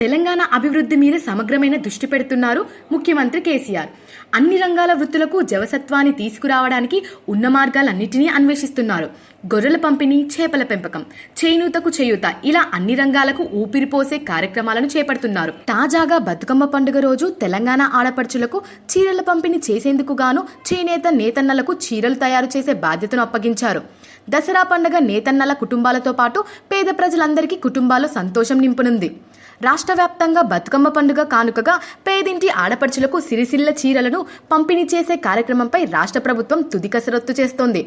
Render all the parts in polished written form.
తెలంగాణ అభివృద్ధి మీద సమగ్రమైన దృష్టి పెడుతున్నారు ముఖ్యమంత్రి కేసీఆర్. అన్ని రంగాల వృత్తులకు జవసత్వాన్ని తీసుకురావడానికి ఉన్న మార్గాలన్నిటినీ అన్వేషిస్తున్నారు. గొర్రెల పంపిణీ, చేపల పెంపకం, చేయూతకు చేయూత ఇలా అన్ని రంగాలకు ఊపిరిపోసే కార్యక్రమాలను చేపడుతున్నారు. తాజాగా బతుకమ్మ పండుగ రోజు తెలంగాణ ఆడపడుచులకు చీరల పంపిణీ చేసేందుకు గాను చేనేత నేతన్నలకు చీరలు తయారు చేసే బాధ్యతను అప్పగించారు. దసరా పండుగ నేతన్నల కుటుంబాలతో పాటు పేద ప్రజలందరికీ కుటుంబాల్లో సంతోషం నింపనుంది. రాష్ట్ర వ్యాప్తంగా బతుకమ్మ పండుగ కానుకగా పేదింటి ఆడపడుచులకు సిరిసిల్ల చీరలను పంపిణీ చేసే కార్యక్రమంపై రాష్ట్ర ప్రభుత్వం తుది కసరత్తు చేస్తోంది.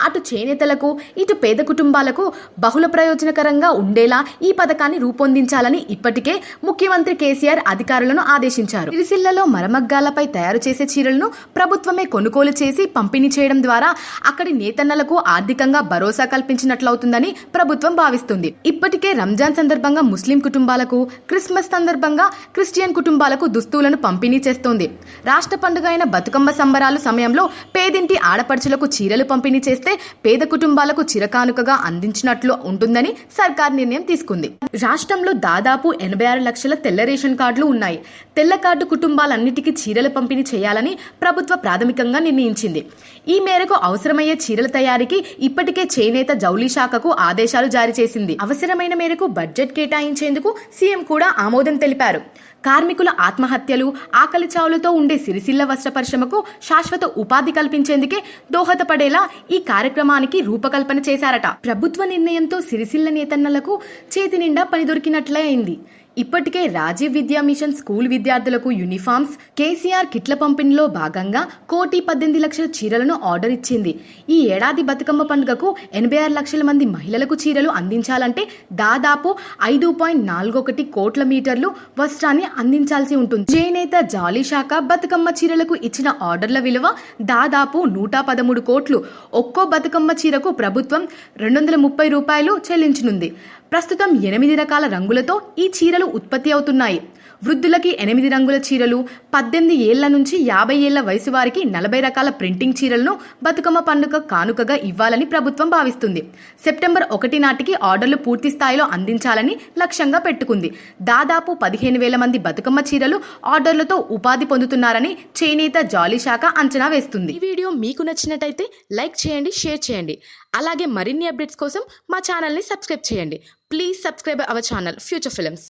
అటు చేనేతలకు, ఇటు పేద కుటుంబాలకు బహుళ ప్రయోజనకరంగా ఉండేలా ఈ పథకాన్ని రూపొందించాలని ఇప్పటికే ముఖ్యమంత్రి కేసీఆర్ అధికారులను ఆదేశించారు. సిరిసిల్లలో మరమగ్గాలపై తయారు చేసే చీరలను ప్రభుత్వమే కొనుగోలు చేసి పంపిణీ చేయడం ద్వారా అక్కడి నేతన్నలకు ఆర్థికంగా భరోసా కల్పించినట్లవుతుందని ప్రభుత్వం భావిస్తుంది. ఇప్పటికే రంజాన్ సందర్భంగా ముస్లిం కుటుంబాలకు, క్రిస్మస్ సందర్భంగా క్రిస్టియన్ కుటుంబాలకు దుస్తులను పంపిణీ చేస్తోంది. రాష్ట్ర పండుగ అయిన బతుకమ్మ సంబరాలు సమయంలో పేదింటి ఆడపడుచులకు చీరలు పంపిణీ చేస్తే పేద కుటుంబాలకు చిరకానుకగా అందించినట్లు ఉంటుందని సర్కార్ నిర్ణయం తీసుకుంది. రాష్ట్రంలో దాదాపు 86 లక్షల తెల్ల రేషన్ కార్డులు ఉన్నాయి. తెల్ల కార్డు కుటుంబాలన్నిటికీ చీరల పంపిణీ చేయాలని ప్రభుత్వ ప్రాథమికంగా నిర్ణయించింది. ఈ మేరకు అవసరమయ్యే చీరల తయారీకి ఇప్పటికే చేనేత జౌళి శాఖకు ఆదేశాలు జారీ చేసింది. అవసరమైన మేరకు బడ్జెట్ కేటాయించేందుకు సీఎం కూడా ఆమోదం తెలిపారు. కార్మికుల ఆత్మహత్యలు, ఆకలి చావులతో ఉండే సిరిసిల్ల వస్త్ర పరిశ్రమకు శాశ్వత ఉపాధి కల్పించేందుకే దోహదపడేలా ఈ కార్యక్రమానికి రూపకల్పన చేశారట. ప్రభుత్వ నిర్ణయంతో సిరిసిల్ల నేతన్నలకు చేతి నిండా పని దొరికినట్లే అయింది. ఇప్పటికే రాజీవ్ విద్యా మిషన్ స్కూల్ విద్యార్థులకు యూనిఫామ్స్, కేసీఆర్ కిట్ల పంపిణీలో భాగంగా 1,18,00,000 చీరలను ఆర్డర్ ఇచ్చింది. ఈ ఏడాది బతుకమ్మ పండుగకు 86 లక్షల మంది మహిళలకు చీరలు అందించాలంటే దాదాపు 5.41 కోట్ల మీటర్లు వస్త్రాన్ని అందించాల్సి ఉంటుంది. చేనేత జాలీ శాఖ బతుకమ్మ చీరలకు ఇచ్చిన ఆర్డర్ల విలువ దాదాపు 113 కోట్లు. ఒక్కో బతుకమ్మ చీరకు ప్రభుత్వం 230 రూపాయలు చెల్లించనుంది. ప్రస్తుతం 8 రకాల రంగులతో ఈ చీరలు ఉత్పత్తి అవుతున్నాయి. వృద్ధులకి 8 రంగుల చీరలు, 18 ఏళ్ల నుంచి 50 ఏళ్ల వయసు వారికి 40 రకాల ప్రింటింగ్ చీరలను బతుకమ్మ పండుగ కానుకగా ఇవ్వాలని ప్రభుత్వం భావిస్తుంది. సెప్టెంబర్ 1 నాటికి ఆర్డర్లు పూర్తి స్థాయిలో అందించాలని లక్ష్యంగా పెట్టుకుంది. దాదాపు 15,000 మంది బతుకమ్మ చీరలు ఆర్డర్లతో ఉపాధి పొందుతున్నారని చేనేత జాలీ శాఖ అంచనా వేస్తుంది. ఈ వీడియో మీకు నచ్చినట్టయితే లైక్ చేయండి, షేర్ చేయండి. అలాగే మరిన్ని అప్డేట్స్ కోసం మా ఛానల్ని సబ్స్క్రైబ్ చేయండి. Please subscribe our channel future films.